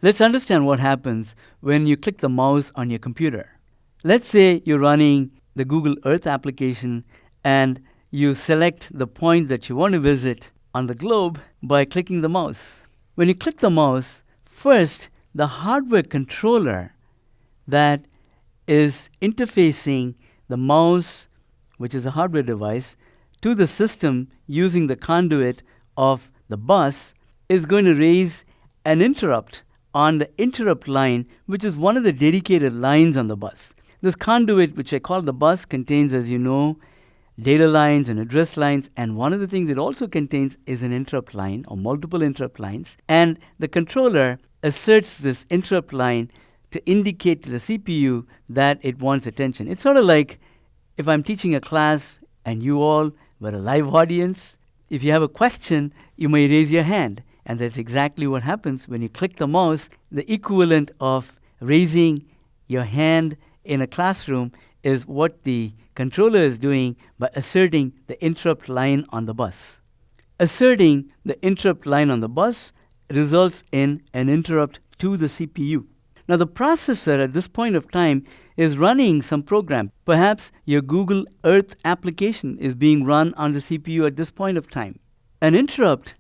Let's understand what happens when you click the mouse on your computer. Let's say you're running the Google Earth application and you select the point that you want to visit on the globe by clicking the mouse. When you click the mouse, first the hardware controller that is interfacing the mouse, which is a hardware device, to the system using the conduit of the bus is going to raise an interrupt on the interrupt line, which is one of the dedicated lines on the bus. This conduit, which I call the bus, contains, as you know, data lines and address lines, and one of the things it also contains is an interrupt line or multiple interrupt lines, and the controller asserts this interrupt line to indicate to the CPU that it wants attention. It's sort of like if I'm teaching a class and you all were a live audience, if you have a question, you may raise your hand. And that's exactly what happens when you click the mouse. The equivalent of raising your hand in a classroom is what the controller is doing by asserting the interrupt line on the bus. Asserting the interrupt line on the bus results in an interrupt to the CPU. Now the processor at this point of time is running some program. Perhaps your Google Earth application is being run on the CPU at this point of time. An interrupt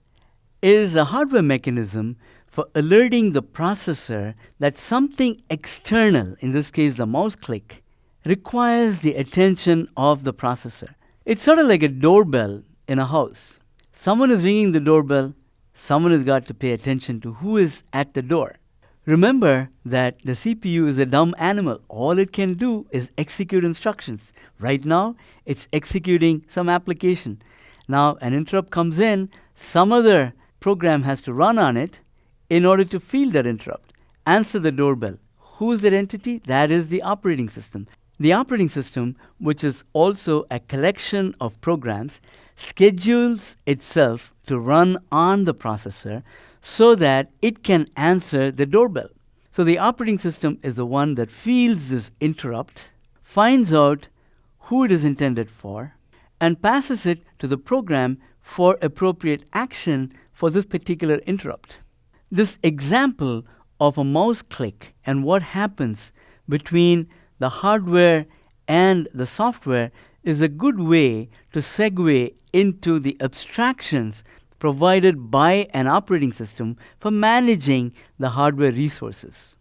is a hardware mechanism for alerting the processor that something external, in this case the mouse click, requires the attention of the processor. It's sort of like a doorbell in a house. Someone is ringing the doorbell, someone has got to pay attention to who is at the door. Remember that the CPU is a dumb animal. All it can do is execute instructions. Right now, it's executing some application. Now, an interrupt comes in, some other program has to run on it in order to field that interrupt. Answer the doorbell. Who is that entity? That is the operating system. The operating system, which is also a collection of programs, schedules itself to run on the processor so that it can answer the doorbell. So the operating system is the one that fields this interrupt, finds out who it is intended for, and passes it to the program for appropriate action for this particular interrupt. This example of a mouse click and what happens between the hardware and the software is a good way to segue into the abstractions provided by an operating system for managing the hardware resources.